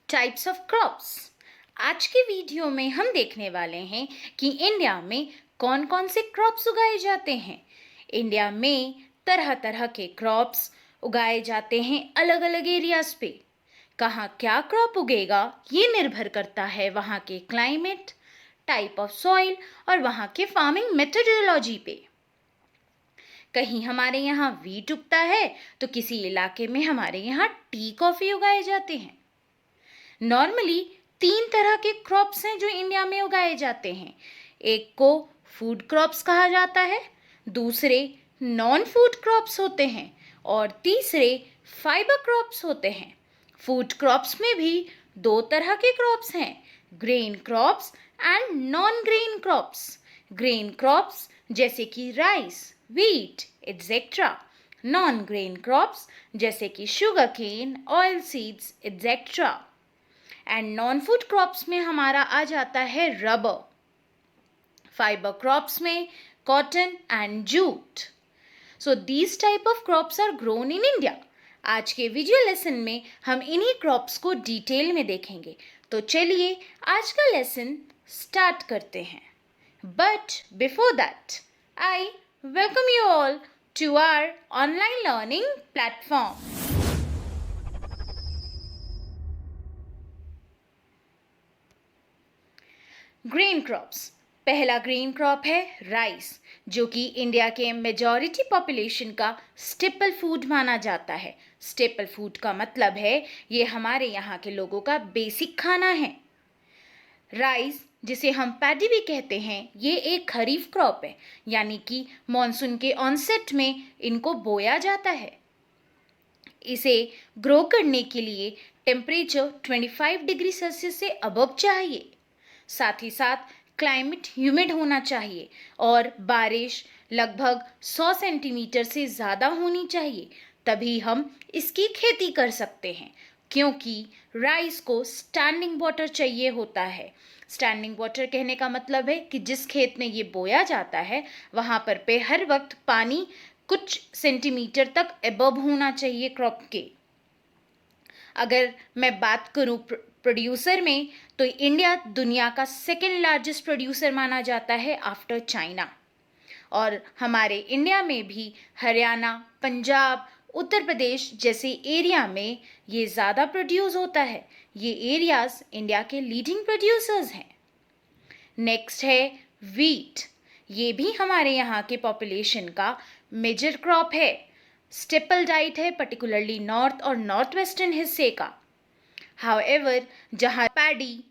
Types of crops. आज के video में हम देखने वाले हैं कि इंडिया में कौन कौन से क्रॉप्स उगाए जाते हैं। इंडिया में तरह तरह के क्रॉप्स उगाए जाते हैं अलग अलग एरियाज पे। कहाँ क्या क्रॉप उगेगा ये निर्भर करता है वहाँ के क्लाइमेट, टाइप ऑफ सॉइल और वहाँ के फार्मिंग मेथोडोलॉजी पे। कहीं हमारे यहाँ वीट उगता है तो किसी इलाके में हमारे यहाँ टी कॉफ़ी उगाए जाते हैं। नॉर्मली 3 तरह के क्रॉप्स हैं जो इंडिया में उगाए जाते हैं। एक को फूड क्रॉप्स कहा जाता है, दूसरे नॉन फूड क्रॉप्स होते हैं और तीसरे फाइबर क्रॉप्स होते हैं। फूड क्रॉप्स में भी 2 तरह के क्रॉप्स हैं, grain crops and non grain crops. Grain crops जैसे कि rice, wheat etcetera. Non grain crops जैसे कि sugar cane, oil seeds etcetera. And non food crops में हमारा आ जाता है रबर। फाइबर क्रॉप्स में cotton and jute. So these type of crops are grown in India. आज के वीडियो लेसन में हम इन्हीं क्रॉप्स को डिटेल में देखेंगे। तो चलिए आज का लेसन स्टार्ट करते हैं। But before that I welcome you all to our online learning platform. Grain crops. पहला ग्रेन क्रॉप है राइस, जो कि इंडिया के मेजॉरिटी पॉपुलेशन का स्टेपल फूड माना जाता है। स्टेपल फूड का मतलब है ये हमारे यहाँ के लोगों का बेसिक खाना है। राइस, जिसे हम पैडी भी कहते हैं, ये एक खरीफ क्रॉप है, यानी कि मॉनसून के ऑनसेट में इनको बोया जाता है। इसे ग्रो करने के लिए टेम्परेचर 25 डिग्री सेल्सियस से अबव चाहिए। साथ ही साथ क्लाइमेट ह्यूमिड होना चाहिए और बारिश लगभग 100 सेंटीमीटर से ज़्यादा होनी चाहिए, तभी हम इसकी खेती कर सकते हैं। क्योंकि राइस को स्टैंडिंग वाटर चाहिए होता है। स्टैंडिंग वाटर कहने का मतलब है कि जिस खेत में ये बोया जाता है वहाँ पर पे हर वक्त पानी कुछ सेंटीमीटर तक एबव होना चाहिए क्रॉप के। अगर मैं बात करूं प्रोड्यूसर में, तो इंडिया दुनिया का सेकेंड लार्जेस्ट प्रोड्यूसर माना जाता है आफ्टर चाइना। और हमारे इंडिया में भी हरियाणा, पंजाब, उत्तर प्रदेश जैसे एरिया में ये ज़्यादा प्रोड्यूस होता है। ये एरियाज इंडिया के लीडिंग प्रोड्यूसर्स हैं। नेक्स्ट है वीट। ये भी हमारे यहाँ के पॉपुलेशन का मेजर क्रॉप है। स्टेपल डाइट है पर्टिकुलरली नॉर्थ और नॉर्थ वेस्टर्न हिस्से का। हाउएवर जहाँ पैडी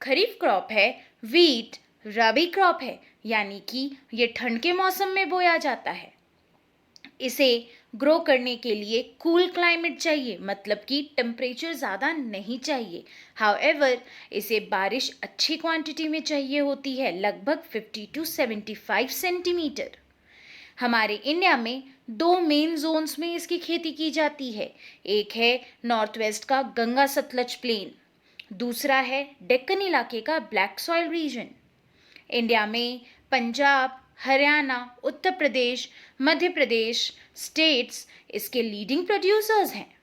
खरीफ क्रॉप है, वीट रबी क्रॉप है, यानी कि ये ठंड के मौसम में बोया जाता है। इसे ग्रो करने के लिए कूल क्लाइमेट चाहिए, मतलब कि टेम्परेचर ज़्यादा नहीं चाहिए। हाउएवर इसे बारिश अच्छी क्वांटिटी में चाहिए होती है, लगभग 50 to 75 सेंटीमीटर। हमारे इंडिया में 2 मेन जोन्स में इसकी खेती की जाती है। एक है नॉर्थ वेस्ट का गंगा सतलज प्लेन, दूसरा है डेक्कन इलाके का ब्लैक सॉइल रीजन। इंडिया में पंजाब, हरियाणा, उत्तर प्रदेश, मध्य प्रदेश स्टेट्स इसके लीडिंग प्रोड्यूसर्स हैं।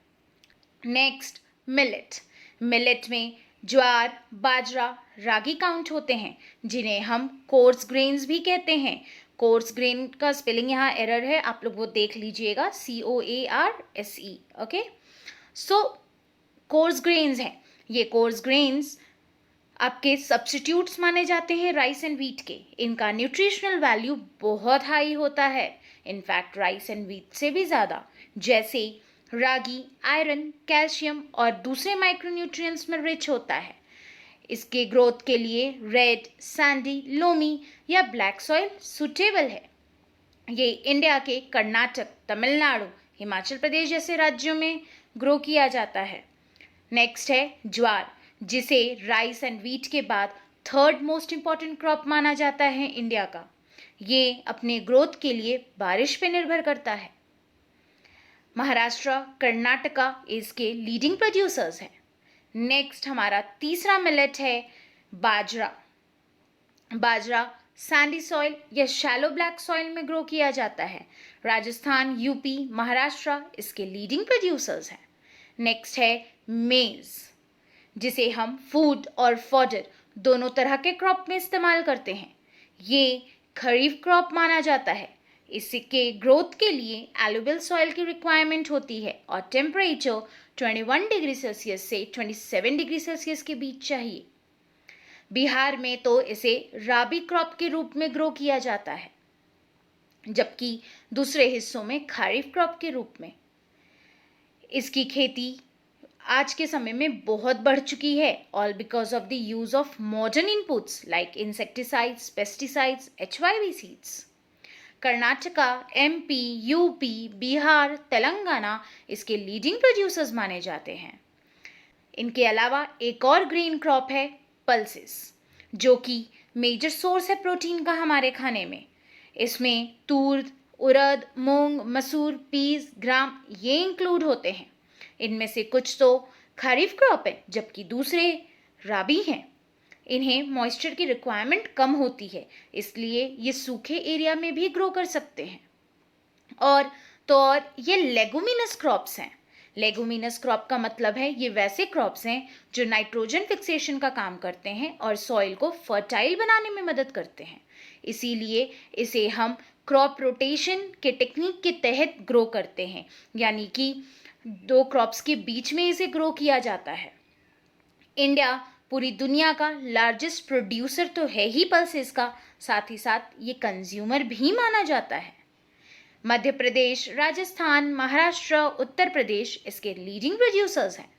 Next millet. मिलेट में ज्वार, बाजरा, रागी काउंट होते हैं, जिन्हें हम कोर्स ग्रेन्स भी कहते हैं। कोर्स ग्रेन का स्पेलिंग यहाँ एरर है, आप लोग वो देख लीजिएगा, COARSE। ओके, सो कोर्स ग्रेन्स हैं। ये कोर्स ग्रेन्स आपके सब्स्टिट्यूट्स माने जाते हैं राइस एंड व्हीट के। इनका न्यूट्रिशनल वैल्यू बहुत हाई होता है, इनफैक्ट राइस एंड व्हीट से भी ज़्यादा। जैसे रागी आयरन, कैल्शियम और दूसरे माइक्रोन्यूट्रिएंट्स में रिच होता है। इसके ग्रोथ के लिए रेड, सैंडी, लोमी या ब्लैक सॉइल सूटेबल है। ये इंडिया के कर्नाटक, तमिलनाडु, हिमाचल प्रदेश जैसे राज्यों में ग्रो किया जाता है। नेक्स्ट है ज्वार, जिसे राइस एंड व्हीट के बाद थर्ड मोस्ट इम्पॉर्टेंट क्रॉप माना जाता है इंडिया का। ये अपने ग्रोथ के लिए बारिश पे निर्भर करता है। महाराष्ट्र, कर्नाटका इसके लीडिंग प्रोड्यूसर्स हैं। नेक्स्ट हमारा तीसरा मिलेट है बाजरा। बाजरा सैंडी सॉइल या शैलो ब्लैक सॉइल में ग्रो किया जाता है। राजस्थान, यूपी, महाराष्ट्र इसके लीडिंग प्रोड्यूसर्स हैं। नेक्स्ट है मेज़, जिसे हम फूड और फॉडर दोनों तरह के क्रॉप में इस्तेमाल करते हैं। ये खरीफ क्रॉप माना जाता है। इसके ग्रोथ के लिए एलुवियल सॉइल की रिक्वायरमेंट होती है और टेम्परेचर 21 डिग्री सेल्सियस से 27 डिग्री सेल्सियस के बीच चाहिए। बिहार में तो इसे राबी क्रॉप के रूप में ग्रो किया जाता है, जबकि दूसरे हिस्सों में खरीफ क्रॉप के रूप में। इसकी खेती आज के समय में बहुत बढ़ चुकी है, all because of the use of modern inputs like insecticides, pesticides, HYV seeds. Karnataka, MP, UP, Bihar, Telangana इसके लीडिंग प्रोड्यूसर्स माने जाते हैं। इनके अलावा एक और ग्रीन क्रॉप है पल्सेस, जो कि मेजर सोर्स है प्रोटीन का हमारे खाने में। इसमें तूर, उड़द, मूंग, मसूर, पीस, ग्राम ये इंक्लूड होते हैं। इनमें से कुछ तो खरीफ क्रॉप है, जबकि दूसरे राबी हैं। इन्हें मॉइस्चर की रिक्वायरमेंट कम होती है, इसलिए ये सूखे एरिया में भी ग्रो कर सकते हैं। और ये लेगुमिनस क्रॉप्स हैं। लेगुमिनस क्रॉप का मतलब है ये वैसे क्रॉप्स हैं जो नाइट्रोजन फिक्सेशन का काम करते हैं और सॉइल को फर्टाइल बनाने में मदद करते हैं। इसीलिए इसे हम क्रॉप रोटेशन के टेक्निक के तहत ग्रो करते हैं, यानी कि दो क्रॉप्स के बीच में इसे ग्रो किया जाता है। इंडिया पूरी दुनिया का लार्जेस्ट प्रोड्यूसर तो है ही पल्सेस का, साथ ही साथ ये कंज्यूमर भी माना जाता है। मध्य प्रदेश, राजस्थान, महाराष्ट्र, उत्तर प्रदेश इसके लीडिंग प्रोड्यूसर्स हैं।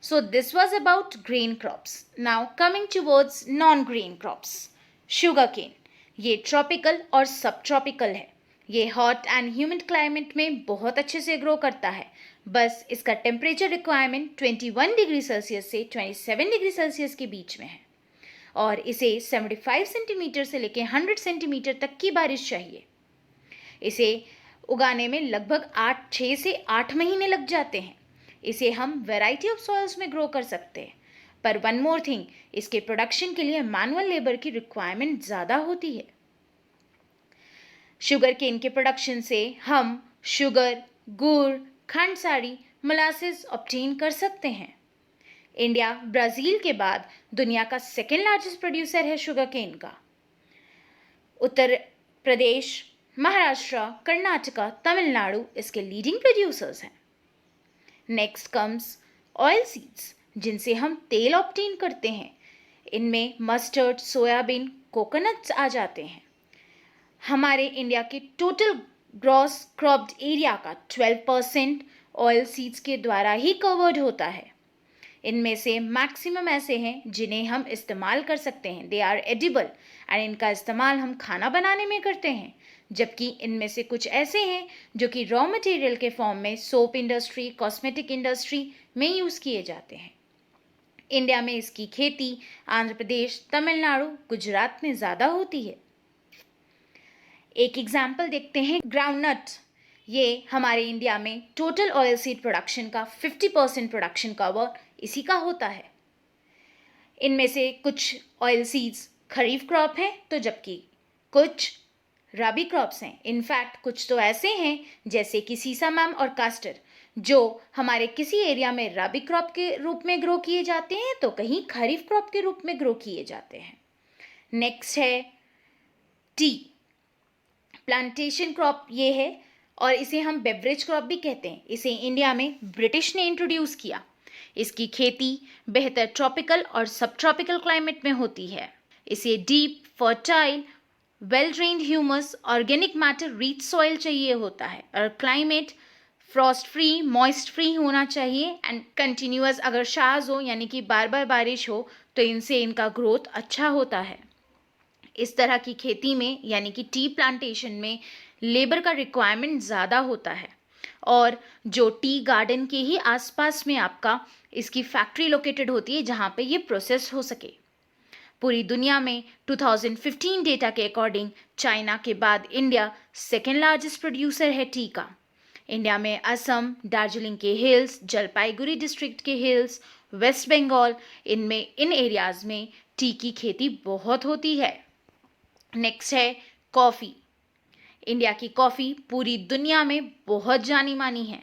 So this was about grain crops. Now coming towards non grain crops. Sugar cane, ये ट्रॉपिकल और सब ट्रॉपिकल है। ये हॉट एंड ह्यूमिड क्लाइमेट में बहुत अच्छे से ग्रो करता है। बस इसका टेम्परेचर रिक्वायरमेंट 21 डिग्री सेल्सियस से 27 डिग्री सेल्सियस के बीच में है और इसे 75 सेंटीमीटर से लेकर 100 सेंटीमीटर तक की बारिश चाहिए। इसे उगाने में लगभग 6 से 8 महीने लग जाते हैं। इसे हम वैरायटी ऑफ सॉइल्स में ग्रो कर सकते हैं, पर वन मोर थिंग, इसके प्रोडक्शन के लिए मैनुअल लेबर की रिक्वायरमेंट ज़्यादा होती है। शुगर केन के प्रोडक्शन से हम शुगर, गुड़, खंड साड़ी, मोलासेस ऑब्टेन कर सकते हैं। इंडिया ब्राज़ील के बाद दुनिया का सेकेंड लार्जेस्ट प्रोड्यूसर है शुगर केन का। उत्तर प्रदेश, महाराष्ट्र, कर्नाटका, तमिलनाडु इसके लीडिंग प्रोड्यूसर्स हैं। नेक्स्ट कम्स ऑयल सीड्स, जिनसे हम तेल ऑब्टेन करते हैं। इनमें मस्टर्ड, सोयाबीन, कोकोनट्स आ जाते हैं। हमारे इंडिया के टोटल ग्रॉस क्रॉप्ड एरिया का 12% ऑयल सीड्स के द्वारा ही कवर्ड होता है। इनमें से मैक्सिमम ऐसे हैं जिन्हें हम इस्तेमाल कर सकते हैं, दे आर एडिबल, एंड इनका इस्तेमाल हम खाना बनाने में करते हैं। जबकि इनमें से कुछ ऐसे हैं जो कि रॉ मटेरियल के फॉर्म में सोप इंडस्ट्री, कॉस्मेटिक इंडस्ट्री में यूज़ किए जाते हैं। इंडिया में इसकी खेती आंध्र प्रदेश, तमिलनाडु, गुजरात में ज़्यादा होती है। एक एग्जाम्पल देखते हैं ग्राउंडनट। ये हमारे इंडिया में टोटल ऑयल सीड प्रोडक्शन का 50% प्रोडक्शन कवर इसी का होता है। इनमें से कुछ ऑयल सीड्स खरीफ क्रॉप हैं, तो जबकि कुछ रबी क्रॉप्स हैं। इनफैक्ट कुछ तो ऐसे हैं जैसे कि सीसामम और कास्टर, जो हमारे किसी एरिया में रबी क्रॉप के रूप में ग्रो किए जाते हैं तो कहीं खरीफ क्रॉप के रूप में ग्रो किए जाते हैं। नेक्स्ट है टी। प्लांटेशन क्रॉप ये है और इसे हम बेवरेज क्रॉप भी कहते हैं। इसे इंडिया में ब्रिटिश ने इंट्रोड्यूस किया। इसकी खेती बेहतर ट्रॉपिकल और सब ट्रॉपिकल क्लाइमेट में होती है। इसे deep, fertile, well drained humus, organic matter rich soil चाहिए होता है और climate Frost free, moist free होना चाहिए एंड कंटिन्यूअस। अगर शाज हो यानी कि बार बार बारिश हो तो इनसे इनका ग्रोथ अच्छा होता है। इस तरह की खेती में यानी कि टी प्लांटेशन में लेबर का रिक्वायरमेंट ज़्यादा होता है और जो टी गार्डन के ही आसपास में आपका इसकी फैक्ट्री लोकेटेड होती है जहाँ पे ये प्रोसेस हो सके। पूरी दुनिया में 2015 डेटा के अकॉर्डिंग चाइना के बाद इंडिया सेकेंड लार्जेस्ट प्रोड्यूसर है टी का। इंडिया में असम, दार्जिलिंग के हिल्स, जलपाईगुड़ी डिस्ट्रिक्ट के हिल्स, वेस्ट बंगाल, इन एरियाज़ में टी की खेती बहुत होती है। नेक्स्ट है कॉफ़ी। इंडिया की कॉफ़ी पूरी दुनिया में बहुत जानी मानी है।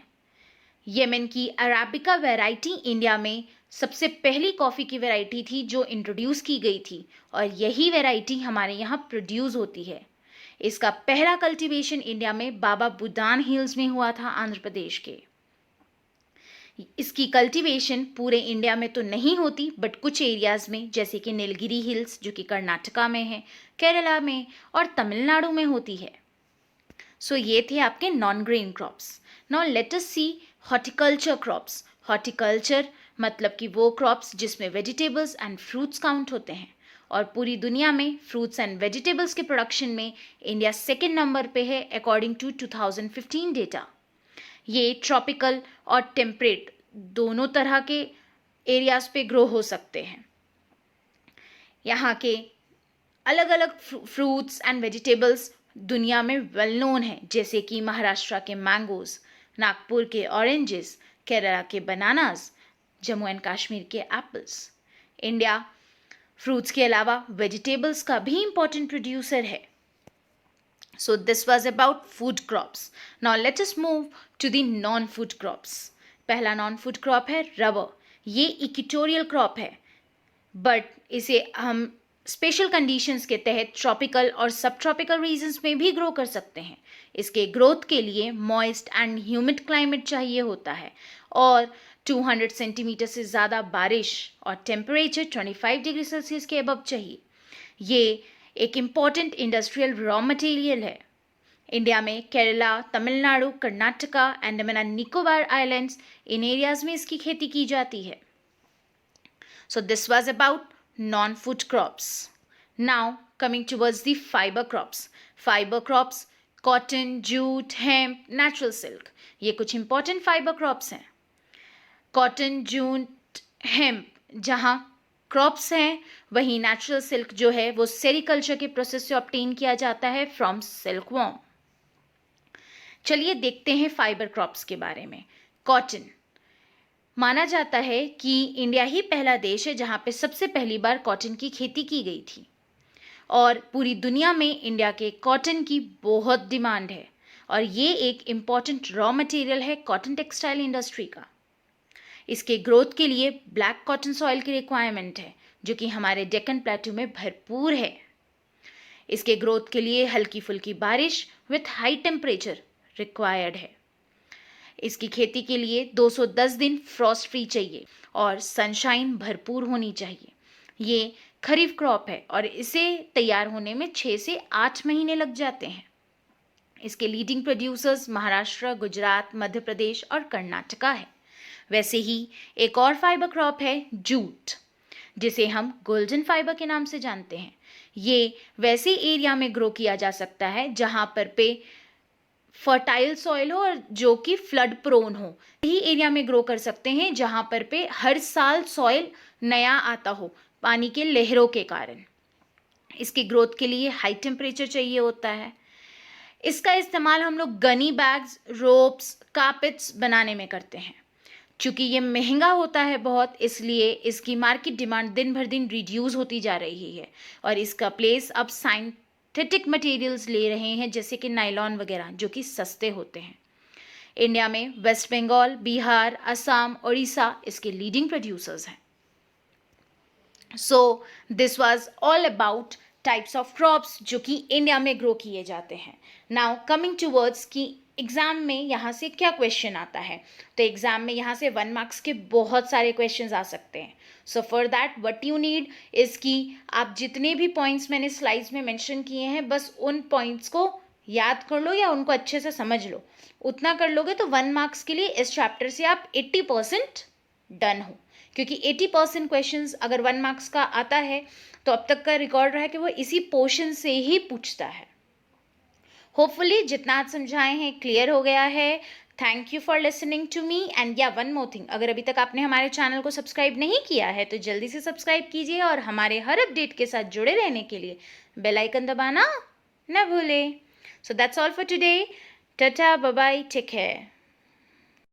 येमेन की अराबिका वैरायटी इंडिया में सबसे पहली कॉफ़ी की वैरायटी थी जो इंट्रोड्यूस की गई थी, और यही वैरायटी हमारे यहाँ प्रोड्यूस होती है। इसका पहला कल्टीवेशन इंडिया में बाबा बुडान हिल्स में हुआ था, आंध्र प्रदेश के। इसकी कल्टीवेशन पूरे इंडिया में तो नहीं होती, बट कुछ एरियाज़ में जैसे कि नीलगिरी हिल्स जो कि कर्नाटका में है, केरला में और तमिलनाडु में होती है। सो ये थे आपके non grain crops. Now let us see horticulture crops. Horticulture मतलब कि वो क्रॉप्स जिसमें वेजिटेबल्स एंड फ्रूट्स काउंट होते हैं, और पूरी दुनिया में फ्रूट्स एंड वेजिटेबल्स के प्रोडक्शन में इंडिया सेकेंड नंबर पे है अकॉर्डिंग टू 2015 डेटा। ये ट्रॉपिकल और टेम्परेट दोनों तरह के एरियाज पे ग्रो हो सकते हैं। यहाँ के अलग अलग फ्रूट्स एंड वेजिटेबल्स दुनिया में वेल नोन हैं, जैसे कि महाराष्ट्र के मैंगोज, नागपुर के ऑरेंजेस, केरला के बनानास, जम्मू एंड कश्मीर के एप्पल्स। इंडिया फ्रूट्स के अलावा वेजिटेबल्स का भी इम्पोर्टेंट प्रोड्यूसर है। So this was about food crops. Now let us move to the non-food crops. पहला non-food crop है रबर। ये इक्वेटोरियल क्रॉप है, बट इसे हम स्पेशल कंडीशंस के तहत ट्रॉपिकल और सब ट्रॉपिकल रीजन्स में भी ग्रो कर सकते हैं। इसके ग्रोथ के लिए मॉइस्ट एंड ह्यूमिड क्लाइमेट चाहिए होता है, और 200 सेंटीमीटर से ज़्यादा बारिश और टेम्परेचर 25 डिग्री सेल्सियस के अबव चाहिए। ये एक इम्पॉर्टेंट इंडस्ट्रियल रॉ मटेरियल है। इंडिया में Kerala, Tamil Nadu, Karnataka, Andaman and Nicobar islands, in areas में इसकी खेती की जाती है। सो this was about non food crops. Now coming towards the fibre crops. Fibre crops cotton, jute, hemp, natural silk, ये कुछ इंपॉर्टेंट फाइबर क्रॉप्स हैं। कॉटन, जूट, हेम्प जहाँ क्रॉप्स हैं, वहीं नेचुरल सिल्क जो है वो सेरिकल्चर के प्रोसेस से ऑब्टेन किया जाता है फ्रॉम सिल्कवॉर्म। चलिए देखते हैं फाइबर क्रॉप्स के बारे में। कॉटन, माना जाता है कि इंडिया ही पहला देश है जहाँ पे सबसे पहली बार कॉटन की खेती की गई थी, और पूरी दुनिया में इंडिया के कॉटन की बहुत डिमांड है, और ये एक इम्पॉर्टेंट रॉ मटेरियल है कॉटन टेक्सटाइल इंडस्ट्री का। इसके ग्रोथ के लिए ब्लैक कॉटन सॉइल की रिक्वायरमेंट है, जो कि हमारे डेक्कन प्लेटू में भरपूर है। इसके ग्रोथ के लिए हल्की फुल्की बारिश विथ हाई टेम्परेचर रिक्वायर्ड है। इसकी खेती के लिए 210 दिन फ्रॉस्ट फ्री चाहिए और सनशाइन भरपूर होनी चाहिए। ये खरीफ क्रॉप है और इसे तैयार होने में 6 से 8 महीने लग जाते हैं। इसके लीडिंग प्रोड्यूसर्स महाराष्ट्र, गुजरात, मध्य प्रदेश और कर्नाटका है। वैसे ही एक और फाइबर क्रॉप है जूट, जिसे हम गोल्डन फाइबर के नाम से जानते हैं। ये वैसे एरिया में ग्रो किया जा सकता है जहाँ पर पे फर्टाइल सॉइल हो और जो कि फ्लड प्रोन हो। यही एरिया में ग्रो कर सकते हैं जहाँ पर पे हर साल सॉइल नया आता हो पानी के लहरों के कारण। इसकी ग्रोथ के लिए हाई टेम्परेचर चाहिए होता है। इसका इस्तेमाल हम लोग गनी बैग्स, रोप्स, कार्पेट्स बनाने में करते हैं। चूँकि ये महंगा होता है बहुत, इसलिए इसकी मार्केट डिमांड दिन भर दिन रिड्यूस होती जा रही है, और इसका प्लेस अब सिंथेटिक मटेरियल्स ले रहे हैं, जैसे कि नायलॉन वगैरह, जो कि सस्ते होते हैं। इंडिया में वेस्ट बंगाल, बिहार, असम, उड़ीसा इसके लीडिंग प्रोड्यूसर्स हैं। So this was all about types of crops जो कि इंडिया में ग्रो किए जाते हैं। नाउ कमिंग टूवर्ड्स कि एग्ज़ाम में यहाँ से क्या क्वेश्चन आता है, तो एग्ज़ाम में यहाँ से 1 मार्क्स के बहुत सारे क्वेश्चंस आ सकते हैं। So for that what you need is कि आप जितने भी पॉइंट्स मैंने स्लाइड्स में मेंशन किए हैं, बस उन पॉइंट्स को याद कर लो या उनको अच्छे से समझ लो। उतना कर लोगे तो 1 मार्क्स के लिए इस चैप्टर से आप 80% डन हो, क्योंकि 80% क्वेश्चंस अगर 1 मार्क्स का आता है तो अब तक का रिकॉर्ड रहा है कि वो इसी पोर्शन से ही पूछता है। होपफुली जितना आज समझाए हैं क्लियर हो गया है। Thank you for listening to me and yeah one more thing, अगर अभी तक आपने हमारे चैनल को सब्सक्राइब नहीं किया है तो जल्दी से सब्सक्राइब कीजिए, और हमारे हर अपडेट के साथ जुड़े रहने के लिए बेल आइकन दबाना न भूलें। So that's all for today. Tata, bye bye, take care.